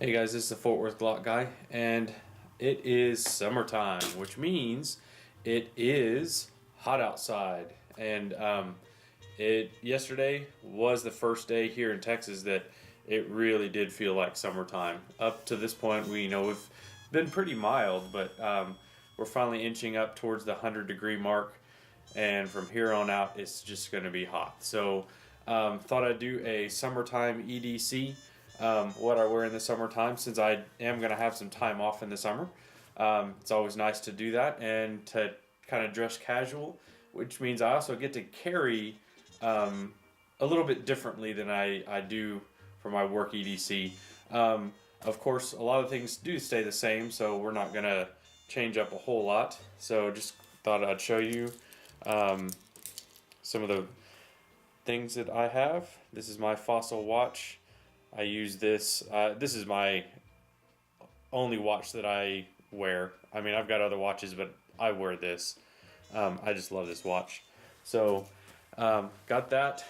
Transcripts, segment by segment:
Hey guys, this is the Fort Worth Glock guy, and it is summertime, which means it is hot outside. And it yesterday was the first day here in Texas that it really did feel like summertime. Up to this point, we've been pretty mild, but we're finally inching up towards the 100-degree mark, and from here on out, it's just going to be hot. So, thought I'd do a summertime EDC. What I wear in the summertime, since I am going to have some time off in the summer. It's always nice to do that and to kind of dress casual, which means I also get to carry a little bit differently than I do for my work EDC. Of course, a lot of things do stay the same, so we're not going to change up a whole lot. So just thought I'd show you some of the things that I have. This is my Fossil watch. I use this. This is my only watch that I wear. I mean, I've got other watches, but I wear this. I just love this watch. So, got that.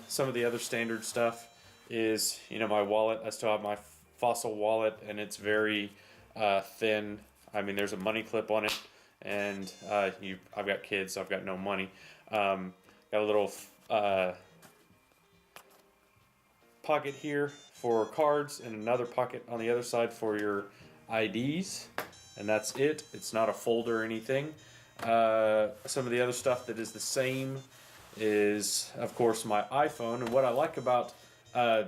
Some of the other standard stuff is, my wallet. I still have my Fossil wallet, and it's very thin. I mean, there's a money clip on it, and I've got kids, so I've got no money. Got a little pocket here for cards and another pocket on the other side for your IDs, and that's it. It's not a folder or anything. Some of the other stuff that is the same is, of course, my iPhone. And what I like about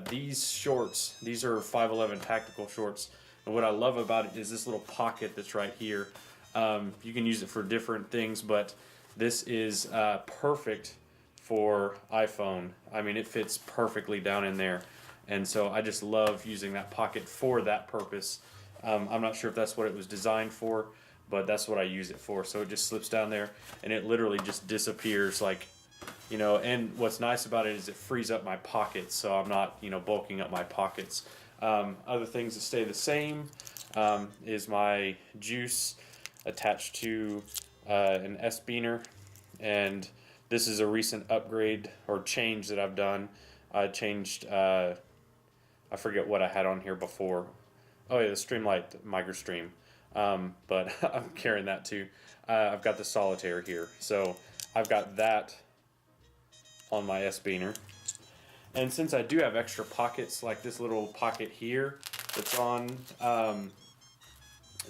these shorts, these are 511 tactical shorts, and what I love about it is this little pocket that's right here. You can use it for different things, but this is perfect for iPhone. I mean, it fits perfectly down in there, and so I just love using that pocket for that purpose. I'm not sure if that's what it was designed for, but that's what I use it for. So it just slips down there, and it literally just disappears, and what's nice about it is it frees up my pockets, so I'm not, bulking up my pockets. Other things that stay the same is my juice attached to an S-Beaner, and this is a recent upgrade or change that I've done. I changed, I forget what I had on here before. Oh yeah, the Streamlight MicroStream. But I'm carrying that too. I've got the Solitaire here. So I've got that on my S-Beaner. And since I do have extra pockets, like this little pocket here that's on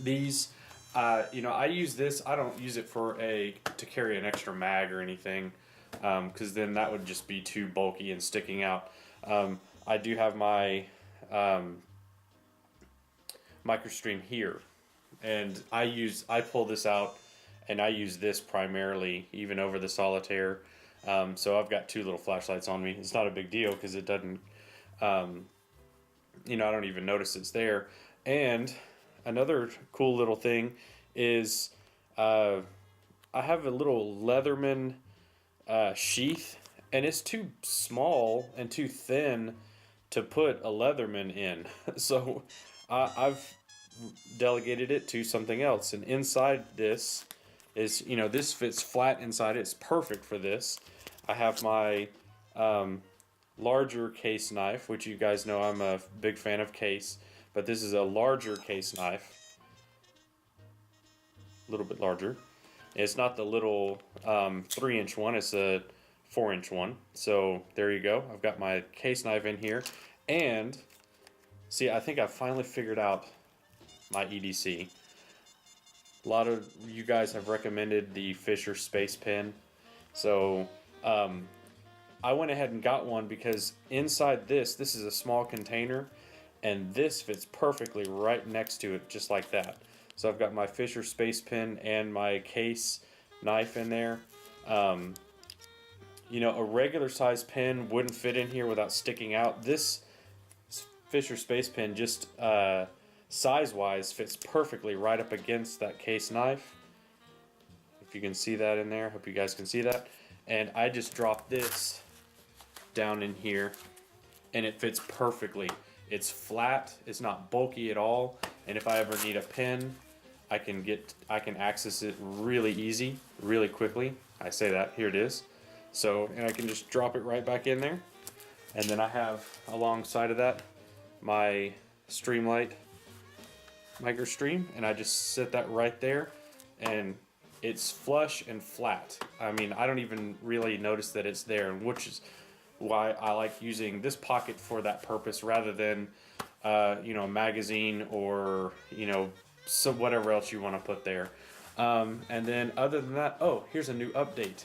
these, I use this. I don't use it to carry an extra mag or anything, because then that would just be too bulky and sticking out. I do have my MicroStream here, and I pull this out, and I use this primarily, even over the Solitaire. So I've got two little flashlights on me. It's not a big deal because it doesn't, I don't even notice it's there. And another cool little thing is I have a little Leatherman sheath, and it's too small and too thin to put a Leatherman in. So I've delegated it to something else. And inside this is, this fits flat inside it. It's perfect for this. I have my larger case knife, which you guys know I'm a big fan of case, but this is a larger case knife, a little bit larger. It's not the little 3-inch one, it's a 4-inch one. So there you go. I've got my case knife in here, and see, I think I finally figured out my EDC. A lot of you guys have recommended the Fisher Space Pen, so I went ahead and got one because inside this is a small container, and this fits perfectly right next to it, just like that. So I've got my Fisher Space Pen and my case knife in there. A regular size pen wouldn't fit in here without sticking out. This Fisher Space Pen, just size-wise, fits perfectly right up against that case knife. If you can see that in there, hope you guys can see that. And I just dropped this down in here, and it fits perfectly. It's flat, it's not bulky at all, and if I ever need a pen, I can access it really easy, really quickly. I say that, here it is. So, and I can just drop it right back in there. And then I have alongside of that my Streamlight Microstream, and I just set that right there, and it's flush and flat. I mean, I don't even really notice that it's there, which is why I like using this pocket for that purpose rather than you know, a magazine or, you know, so whatever else you want to put there. And then other than that, oh, here's a new update.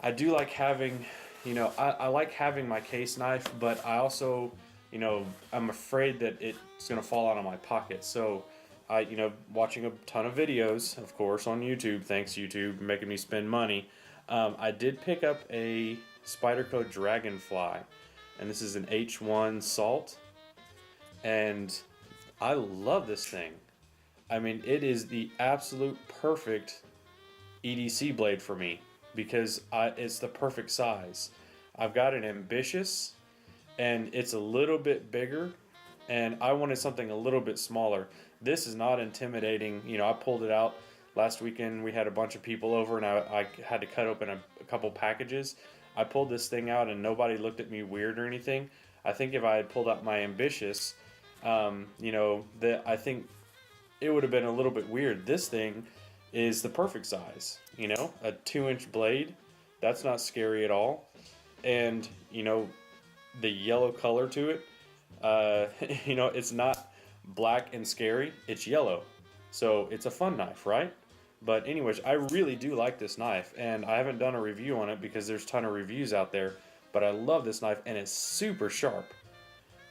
I do like having, you know, I like having my case knife, but I also, you know, I'm afraid that it's gonna fall out of my pocket. So I, you know, watching a ton of videos, of course, on YouTube. Thanks YouTube, making me spend money. I did pick up a Spyderco Dragonfly, and this is an H1 Salt, and I love this thing. I mean, it is the absolute perfect EDC blade for me because it's the perfect size. I've got an Ambitious, and it's a little bit bigger, and I wanted something a little bit smaller. This is not intimidating. You know, I pulled it out last weekend. We had a bunch of people over, and I had to cut open a couple packages. I pulled this thing out, and nobody looked at me weird or anything. I think if I had pulled out my Ambitious, you know, I think it would have been a little bit weird. This thing is the perfect size. You know, a 2-inch blade. That's not scary at all. And, you know, the yellow color to it, you know, it's not black and scary, it's yellow, so it's a fun knife, right? But anyways, I really do like this knife, and I haven't done a review on it because there's a ton of reviews out there, but I love this knife, and it's super sharp.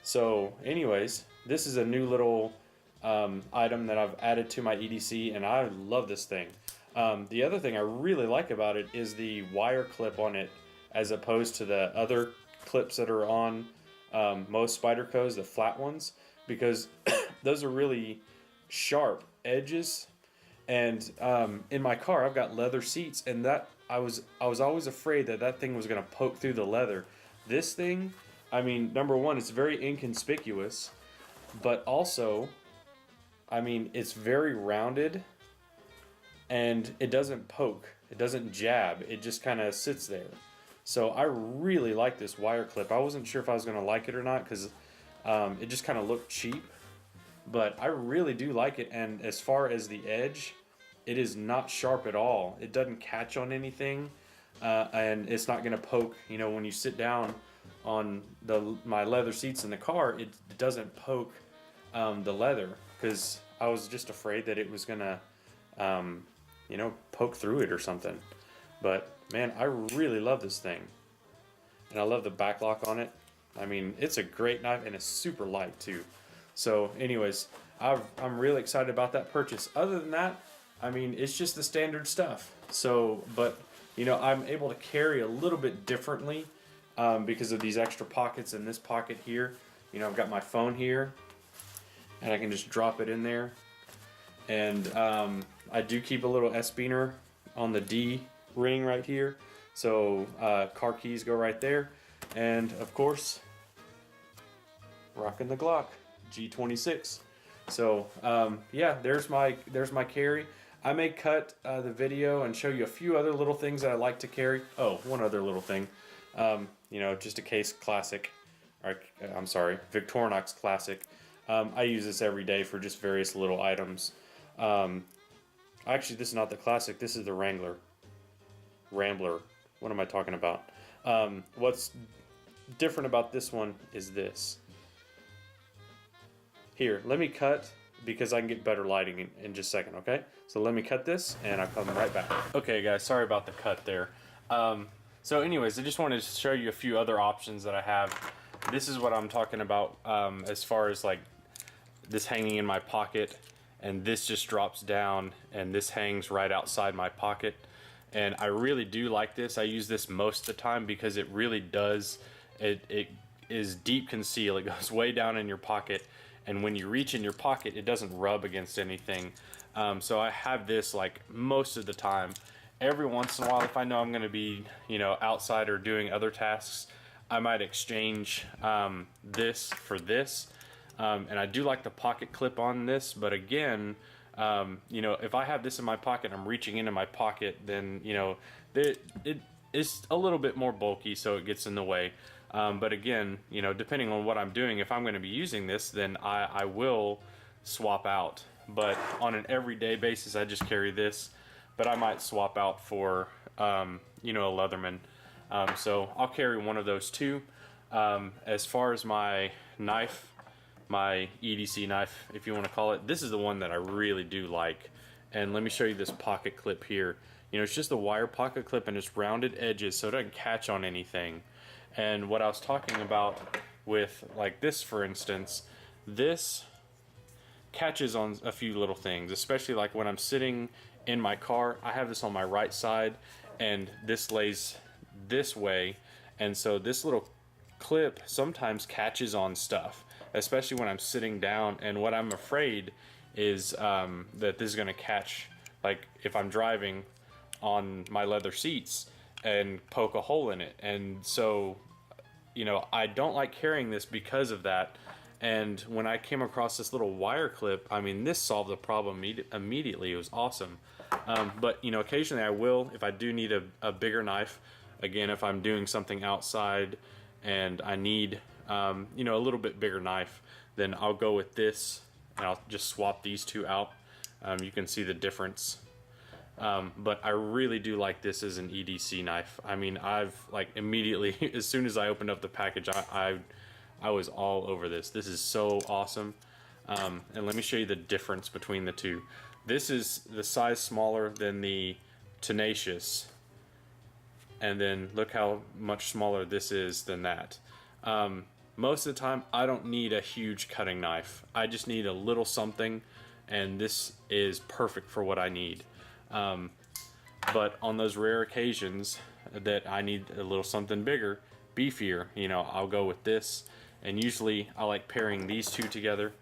So anyways, this is a new little item that I've added to my EDC, and I love this thing. The other thing I really like about it is the wire clip on it, as opposed to the other clips that are on most Spydercos, the flat ones, because those are really sharp edges. And in my car, I've got leather seats, and that I was always afraid that thing was going to poke through the leather. This thing, I mean, number one, it's very inconspicuous, but also, I mean, it's very rounded, and it doesn't poke, it doesn't jab, it just kind of sits there. So I really like this wire clip. I wasn't sure if I was going to like it or not because it just kind of looked cheap. But I really do like it. And as far as the edge, it is not sharp at all. It doesn't catch on anything. And it's not going to poke. You know, when you sit down on my leather seats in the car, it doesn't poke the leather. Because I was just afraid that it was going to, you know, poke through it or something. But man, I really love this thing, and I love the back lock on it. I mean, it's a great knife, and it's super light too. So anyways, I'm really excited about that purchase. Other than that, I mean, it's just the standard stuff. So, but you know, I'm able to carry a little bit differently because of these extra pockets in this pocket here. You know, I've got my phone here, and I can just drop it in there. And I do keep a little S-Beaner on the D ring right here, so car keys go right there, and of course rocking the Glock G26. So yeah, there's my carry. I may cut the video and show you a few other little things that I like to carry. Oh, one other little thing, you know, just a Case Classic, or I'm sorry, Victorinox Classic. I use this every day for just various little items. Actually, this is not the Classic, this is the Rambler. What am I talking about? What's different about this one is this. Here, let me cut because I can get better lighting in just a second, okay? So let me cut this and I'll come right back. Okay guys, sorry about the cut there. So anyways, I just wanted to show you a few other options that I have. This is what I'm talking about as far as like this hanging in my pocket, and this just drops down and this hangs right outside my pocket. And I really do like this. I use this most of the time because it really does, it is deep conceal. It goes way down in your pocket, and when you reach in your pocket, it doesn't rub against anything. So I have this like most of the time. Every once in a while, if I know I'm gonna be, you know, outside or doing other tasks, I might exchange this for this. And I do like the pocket clip on this, but again, you know, if I have this in my pocket, I'm reaching into my pocket, then, you know, it is a little bit more bulky, so it gets in the way. But again, you know, depending on what I'm doing, if I'm going to be using this, then I will swap out. But on an everyday basis, I just carry this. But I might swap out for, you know, a Leatherman. So I'll carry one of those too. As far as my knife, my EDC knife, if you want to call it, this is the one that I really do like. And let me show you this pocket clip here. You know, it's just a wire pocket clip and it's rounded edges, so it doesn't catch on anything. And what I was talking about with like this, for instance, this catches on a few little things, especially like when I'm sitting in my car. I have this on my right side and this lays this way, and so this little clip sometimes catches on stuff, especially when I'm sitting down. And what I'm afraid is that this is going to catch, like if I'm driving, on my leather seats and poke a hole in it. And so, you know, I don't like carrying this because of that. And when I came across this little wire clip, I mean, this solved the problem immediately. It was awesome. But, you know, occasionally I will, if I do need a bigger knife, again, if I'm doing something outside and I need, you know, a little bit bigger knife, then I'll go with this and I'll just swap these two out. You can see the difference. But I really do like this as an EDC knife. I mean, I've like immediately, as soon as I opened up the package, I was all over this. This is so awesome. And let me show you the difference between the two. This is the size smaller than the Tenacious, and then look how much smaller this is than that. Most of the time I don't need a huge cutting knife. I just need a little something, and this is perfect for what I need. But on those rare occasions that I need a little something bigger, beefier, you know, I'll go with this. And usually I like pairing these two together,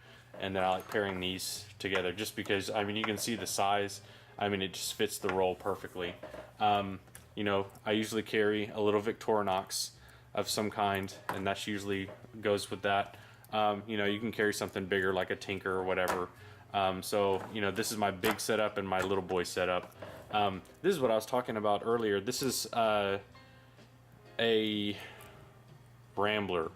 and then I like pairing these together just because, I mean, you can see the size. I mean, it just fits the roll perfectly. You know, I usually carry a little Victorinox of some kind, and that's usually goes with that. You know, you can carry something bigger like a Tinker or whatever. So, you know, this is my big setup and my little boy setup. This is what I was talking about earlier. This is a Rambler.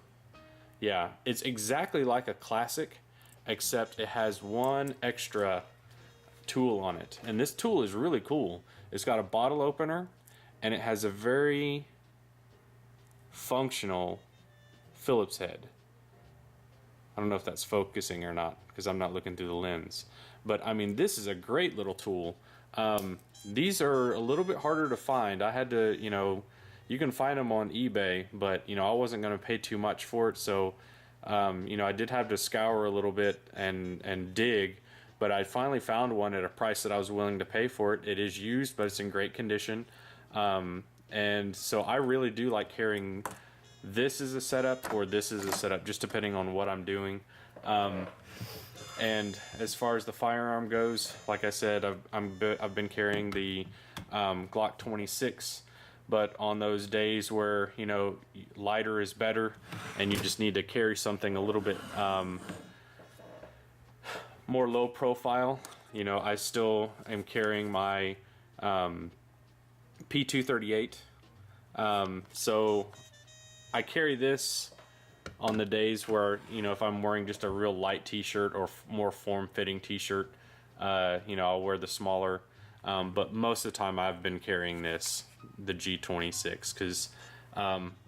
Yeah, it's exactly like a Classic, except it has one extra tool on it. And this tool is really cool. It's got a bottle opener, and it has a very functional Phillips head. I don't know if that's focusing or not because I'm not looking through the lens. But I mean, this is a great little tool. These are a little bit harder to find. I had to, you know, you can find them on eBay, but you know, I wasn't going to pay too much for it. So, you know, I did have to scour a little bit and dig, but I finally found one at a price that I was willing to pay for it. It is used, but it's in great condition. And so I really do like carrying this as a setup or this as a setup, just depending on what I'm doing. And as far as the firearm goes, like I said, I've been carrying the Glock 26, but on those days where, you know, lighter is better and you just need to carry something a little bit more low profile, you know, I still am carrying my P238. So I carry this on the days where, you know, if I'm wearing just a real light t-shirt or more form-fitting t-shirt, you know, I'll wear the smaller. But most of the time I've been carrying this, the G26, because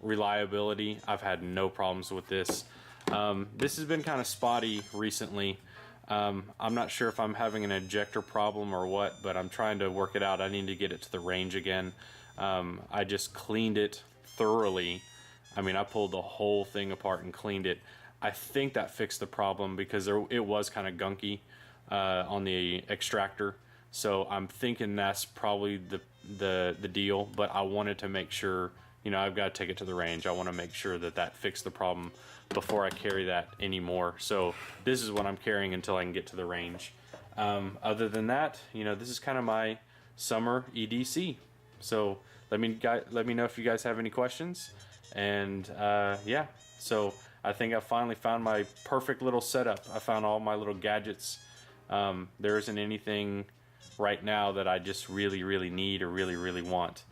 reliability, I've had no problems with this. This has been kind of spotty recently. I'm not sure if I'm having an ejector problem or what, but I'm trying to work it out. I need to get it to the range again. I just cleaned it thoroughly. I mean, I pulled the whole thing apart and cleaned it. I think that fixed the problem because it was kind of gunky on the extractor. So I'm thinking that's probably the deal, but I wanted to make sure, you know, I've got to take it to the range. I want to make sure that fixed the problem before I carry that anymore. So this is what I'm carrying until I can get to the range. Other than that, you know, this is kind of my summer EDC. So let me know if you guys have any questions. And yeah, so I think I finally found my perfect little setup. I found all my little gadgets. There isn't anything right now that I just really need or really want.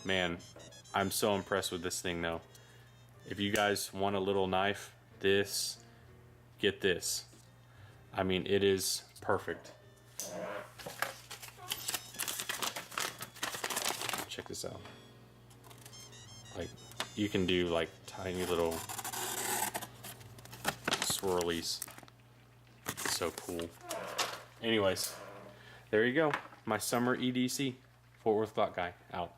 Man, I'm so impressed with this thing though. If you guys want a little knife, get this. I mean, it is perfect. Check this out. Like, you can do like tiny little swirlies. It's so cool. Anyways, there you go. My summer EDC. Fort Worth Glock Guy out.